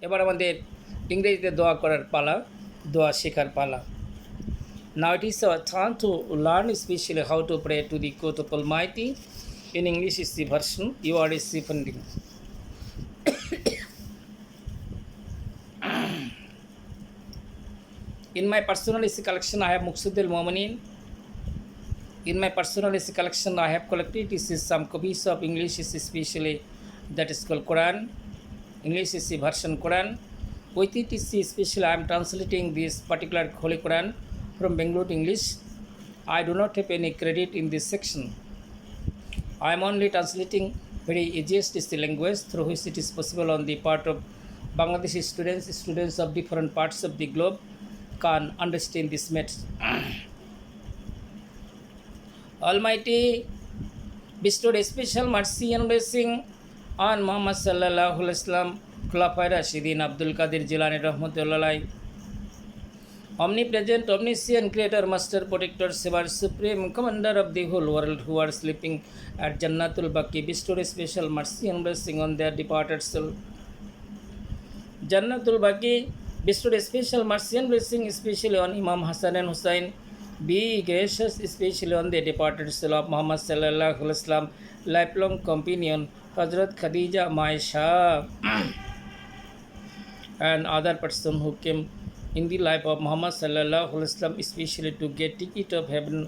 এবার আমাদের ইংরেজিতে দোয়া করার পালা, দোয়া শেখার পালা। Now it is our turn to learn especially how to pray to the God of Almighty. In English is the version you are receiving. In my personal essay collection, I have Muqsadul Mu'minin. In my personal essay collection, I have collected some copies of English essay, especially that is called Quran, English essay version Quran. With it is especially I am translating this particular Holy Quran from Bengali to English. I do not have any credit in this section. I am only translating very easiest is the language through which it is possible on the part of Bangladeshi students of different parts of the globe can understand this method. Almighty bestowed a special mercy and blessing on Muhammad sallallahu alaihi wasallam, Khulafa'i Rashidin, Abdul Qadir Jilani rahmatullah, omnipresent, omniscient, creator, master, protector, savior, supreme commander of the whole world, who are sleeping at Jannatul Baqi, bestowed a special mercy and blessing on their departed soul. Jannatul Baqi bestowed a special mercy and blessing especially on Imam Hassan and Hussein. Be gracious especially on the departed soul of Muhammad sallallahu alaihi wasallam, lifelong companion Hazrat Khadija, Maisha, and other person who came in the life of Muhammad sallallahu alaihi wasallam, especially to get ticket of heaven.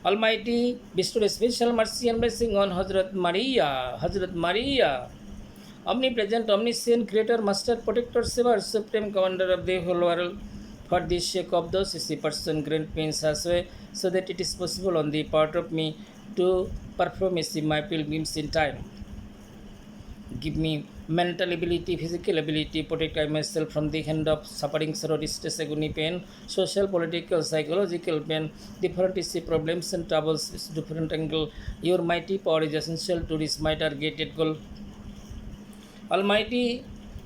Almighty bestowed a special mercy and blessing on Hazrat Maria, omnipresent, omniscient, creator, master, protector, savior, supreme commander of the whole world. For the sake of those is person grant me such way so that it is possible on the part of me to perform my pilgrims in time. Give me mental ability, physical ability, protect myself from the hand of suffering, sorrow, distress, agony, pain, social, political, psychological pain, different problems and troubles, different angle. Your mighty power is essential to reach my targeted goal. Almighty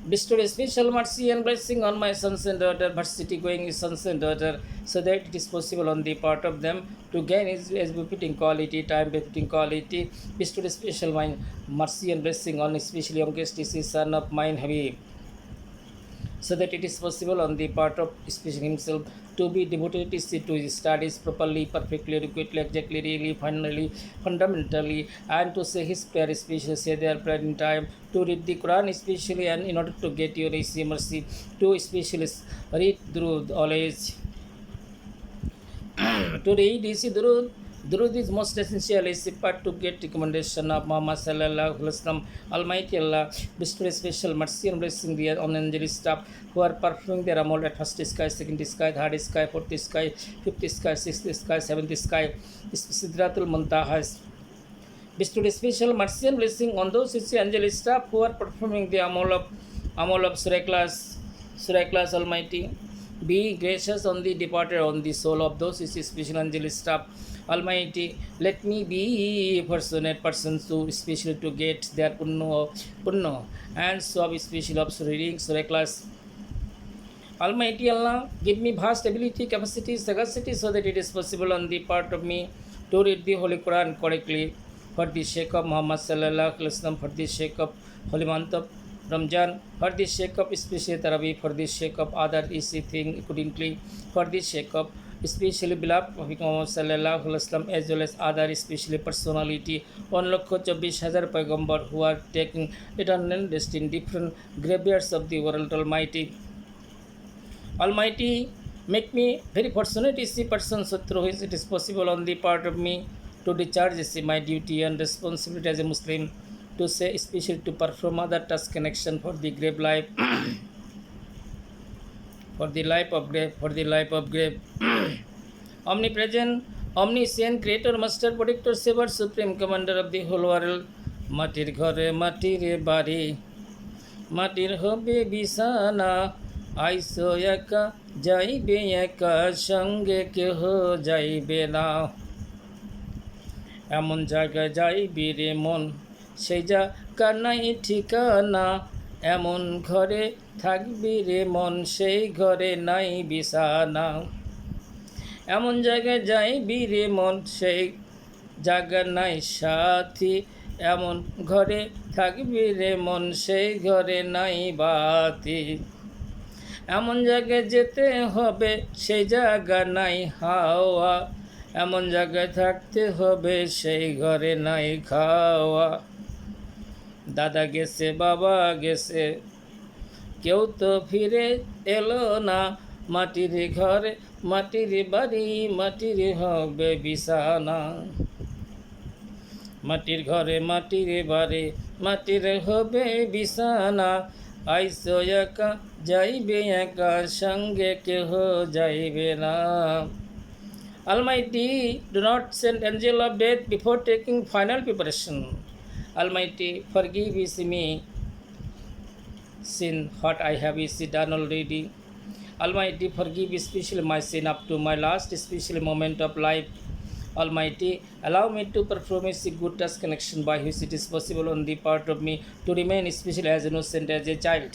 bestowed a special mercy and blessing on my sons and daughter, varsity going sons and daughter, so that it is possible on the part of them to gain as befitting quality, time befitting quality. Bestowed a special mercy and blessing on especially youngest son of mine Habib, so that it is possible on the part of especially himself to be devoted to his studies properly, perfectly, adequately, exactly, really, finally, fundamentally, and to say his prayer, especially say their prayer in time, to read the Quran especially, and in order to get your mercy, to especially read through always, to read easy Durud is most essential is part to get recommendation of Muhammad sallallahu alaihi wasallam. Almighty Allah bestow a special mercy and blessing the on angel staff who are performing their amal at first sky, second sky, third sky, fourth sky, fifth sky, sixth sky, seventh sky, Sidratul Muntaha. Bestow a special mercy and blessing on those angel staff who are performing the amal of Surah class. Almighty be gracious on the departed, on the soul of those special angel staff. Almighty, let me be a fortunate person to especially to get their punno and so especially of reading Surah class. Almighty Allah, give me vast ability, capacity, sagacity, so that it is possible on the part of me to read the Holy Quran correctly. For the sake of Muhammad sallallahu alaihi wasallam, for the sake of Holy month of Ramjan, for the sake of especially Tarawih, for the sake of other easy thing accordingly, for the sake of especially beloved Prophet Muhammad sallallahu alaihi wasallam, as well as other especially personality 1,24,000 Paygambars who are taking eternal rest in different graveyards of the world. Almighty, make me very fortunate easy person so through which it is possible on the part of me to discharge my duty and responsibility as a Muslim, to say especially to perform other task connection for the grave life. For the life of grave. Omnipresent, omniscient, creator, master, protector, savior, supreme commander of the whole world. মাটির ঘরে মাটির বাড়ি, মাটির হবে বিছানা, আইসো একা যাইবে একা, সঙ্গে কেহ যাইবে না। এমন জায়গায় যাইবি রে মন, সেই জায়গা নাই ঠিকানা, এমন ঘরে থাকবি রে মন, সেই ঘরে নাই বিছানা। এমন জায়গায় যাইবি রে মন, সেই জায়গা নাই সাথী, এমন ঘরে থাকবি রে মন সেই ঘরে নাই বাতি, এমন জায়গায় যেতে হবে সেই জায়গা নাই হাওয়া, এমন জায়গায় থাকতে হবে সেই ঘরে নাই খাওয়া। দাদা গেছে বাবা গেছে কেউ তো ফিরে এলো না, মাটির ঘরে মাটির বাড়ি মাটির হবে বিছানা, মাটির ঘরে মাটির বাড়ি মাটির হবে বিছানা, আইসো একা যাইবে একা সঙ্গে কেহ যাইবে না। Almighty, do not send angel of death before taking final preparation. Almighty, forgive me sin what I have done already. Almighty, forgive especially my sin up to my last especially moment of life. Almighty, allow me to perform a good task connection by which it is possible on the part of me to remain especially as innocent as a child,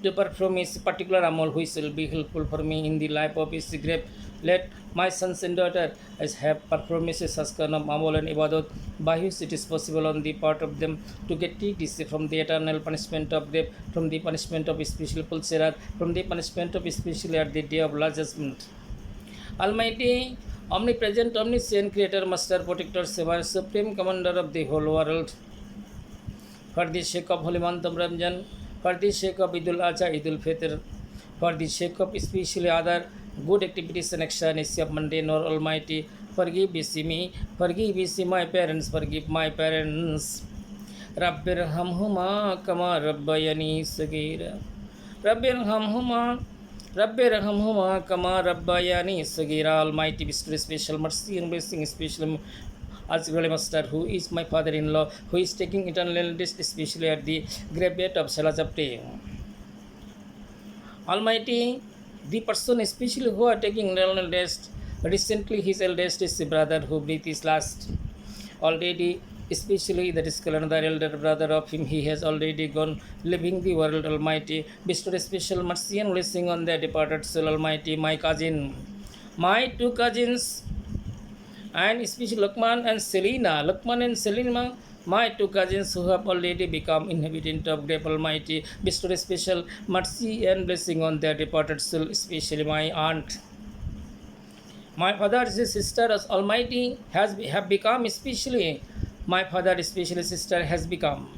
to perform a particular amal which will be helpful for me in the life of his grave. Let my sons and daughters as have performed such kind of amal and ibadat by which it is possible on the part of them to get TTC from the eternal punishment of grave, from the punishment of special pulserat, from the punishment of especially at the day of last judgment. Almighty, omnipresent, omniscient, creator, master, protector, savior, supreme commander of the whole world, for the sake of holy month of Ramjan, for the sake of Idul Adha, Idul Fitr, for the sake of especially other good activities and actions of mundane or Almighty, forgive me, forgive my parents, forgive my parents. Rabbirhamhuma kama rabbayani sagira. Rabbirhamhuma kama rabbayani sagira. Almighty, bestow special mercy and blessing, especially as Holy Master, who is my father-in-law, who is taking eternal rest, especially at the graveyard of Salazapte. Almighty, the person especially who are taking eternal rest, recently his eldest is a brother who breathed his last. Already, especially that is another elder brother of him, he has already gone, leaving the world. Almighty, bestow a special mercy and blessing on their departed soul. Almighty, my cousin, my two cousins, and especially Luqman and Selina, my two cousins who have already become inhabitant of grave. Almighty, bestow a special mercy and blessing on their departed soul, especially my aunt. My father's sister, Almighty, have become especially, my father's especially sister has become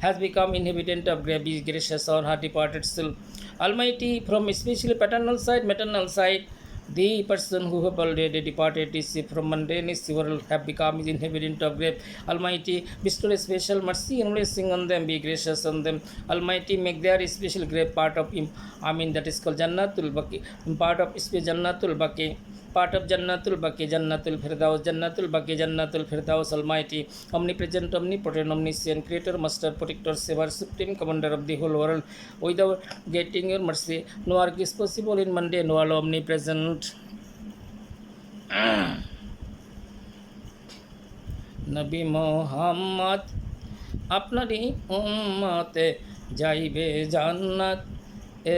inhabitant of grave. Be gracious on her departed soul. Almighty, from especially paternal side, maternal side, the person who have already departed is from mundane world have become inhabitant of grave. Almighty, bestow a special mercy and blessing on them. Be gracious on them. Almighty, make their special grave part of him. That is called Jannatul Baqi, part of Jannatul Baqi, part of Jannatul Baqi, Jannatul Firdaus, Jannatul Baqi, Jannatul Firdaus. Almighty, omnipresent, omnipotent, omniscient, creator, master, protector, savior, supreme commander of the whole world, without getting your mercy, no work is possible in mundane world. Omnipresent নবী মোহাম্মদ আপনারই উম্মতে যাইবে জান্নাত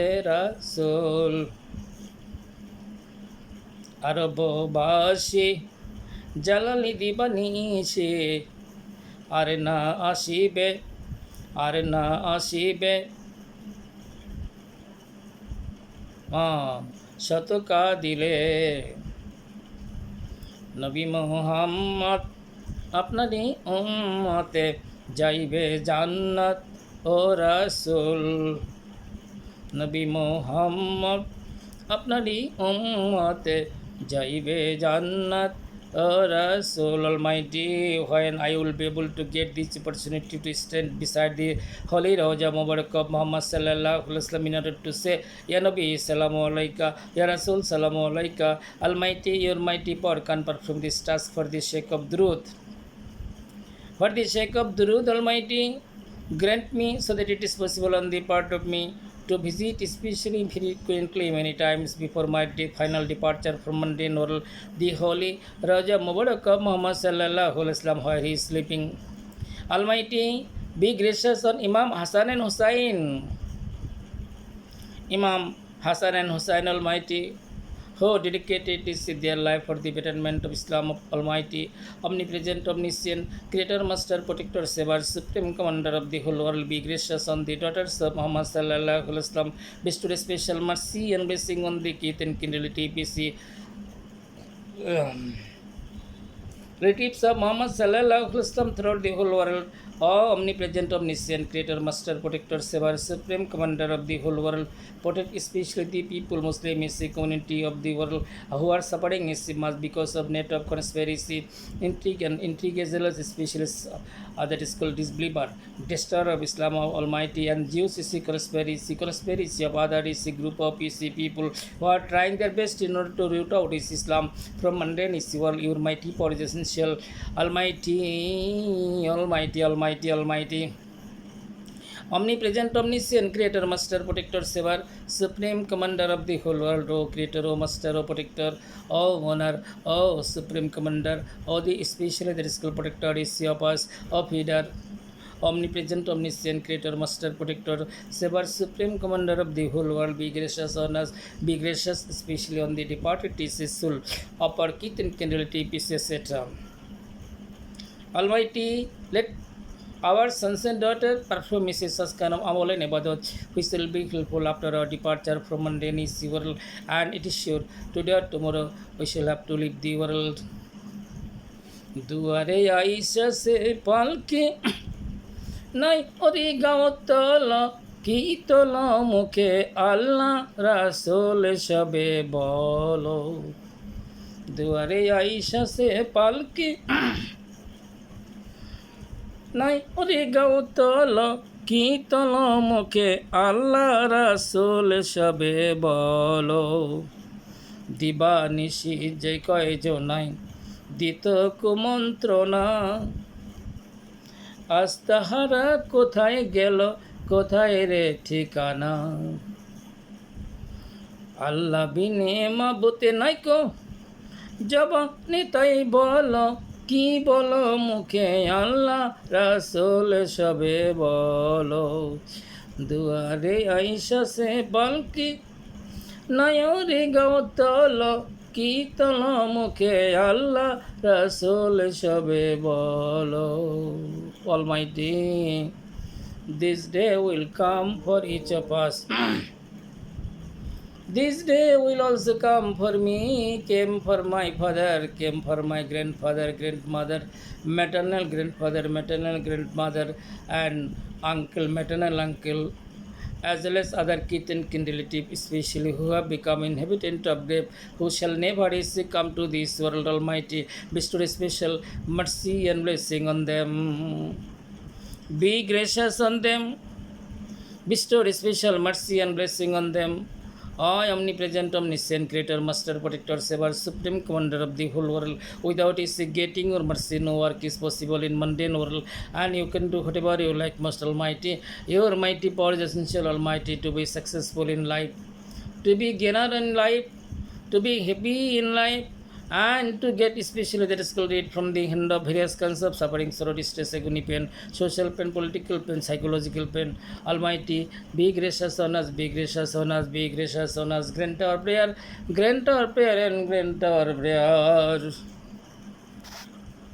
এ রাসূল, আরববাসী জ্বালানি দিবানিশি, আর না আসিবে শতকা দিলে। নবী মোহাম্মদ আপনারই উম্মতে যাইবে জান্নাত ও রাসূল, নবী মোহাম্মদ আপনারই উম্মতে যাইবে জান্নাত ও রাসূল। Almighty, when I will be able to get this opportunity to stand beside the holy Rawja Mubarak of Muhammad sallallahu alaihi wasallam in order to say, Ya Nabi salamu alayka, Ya Rasul salamu alayka. Almighty, your mighty power can perform this task for the sake of truth. For the sake of truth, Almighty, grant me so that it is possible on the part of me to visit especially frequently many times before my final departure from mundane world the holy Rawja Mubarak of Muhammad sallallahu alaihi wasallam where he is sleeping. Almighty, be gracious on Imam Hassan and Hussain. Imam Hassan and Hussain, Almighty, who dedicated their life for the betterment of Islam of Almighty, omnipresent, omniscient, Creator, Master, Protector, Savior, Supreme Commander of the whole world, be gracious on the daughters of Muhammad Sallallahu Alaihi Wasallam, bestow a special mercy and blessing on the kith and kindred TPC. Relatives of Muhammad Sallallahu Alaihi Wasallam throughout the whole world, O omnipresent, omniscient, Creator, Master, Protector, Savior, Supreme Commander of the whole world, protect especially the people, Muslim community of the world who are suffering much because of net of conspiracy, intrigue as well as especially that is called disbeliever, destroyer of Islam of Almighty, and Jews conspiracy of other group of people who are trying their best in order to root out Islam from mundane world. Your mighty power is essential, Almighty. Omnipresent, omniscient, Creator, Master, Protector, Savior, Supreme Commander of the whole world, O Creator, O Master, O Protector, O Honor, O Supreme Commander, O the especially the Riscal Protector is of us, O Feeder, omnipresent, omniscient, Creator, Master, Protector, Savior, Supreme Commander of the whole world, be gracious on us, be gracious especially on the departed soul, of our kith and kindred, peace, etc. Almighty, let our sons and daughters perform Mrs. Saskanam Amal and Ibadat, which will be helpful after our departure from mundane world, and it is sure today or tomorrow we shall have to leave the world. দুয়ারে আইসে পালকি নাই ওরে গাঁও তলা কি তোলা মুখে আল্লাহ রাসূল সবে বলো দুয়ারে আইসে পালকি নাই ওরে গাও তল কি তল মুখে আল্লাহ রাসূল সবে বলো দিবানিশি যে কয়জনাই দিত কুমন্ত্রণা আজ তাহারা কোথায় গেল কোথায় রে ঠিকানা আল্লাহ বিনে মাবুতে নাই কো জবানি তাই বলো কি বলো মুখে আল্লাহ রাসূল সবে বলো দুয়ারে আইসা সে বালকি নয়রে গাও তল কি তল মুখে আল্লাহ রাসূল সবে বলো Almighty, this day will come for each of us. This day will also come for me, came for my father, came for my grandfather, grandmother, maternal grandfather, maternal grandmother, and uncle, maternal uncle, as well as other kith and kin relative, especially who have become inhabitant of grave, who shall never come to this world. Almighty, bestow a special mercy and blessing on them. Be gracious on them. Bestow a special mercy and blessing on them. I, omnipresent, omniscient, Creator, Master, Protector, Savior, Supreme Commander of the whole world. Without His getting or mercy, no work is possible in mundane world, and you can do whatever you like, Most Almighty. Your mighty power is essential, Almighty, to be successful in life, to be gainer in life, to be happy in life, and to get especially that is called from the hand of various kinds of suffering, sorrow, distress, agony, pain, social pain, political pain, psychological pain. Almighty, be gracious on us, be gracious on us, be gracious on us. Grant our prayer, and grant our prayer.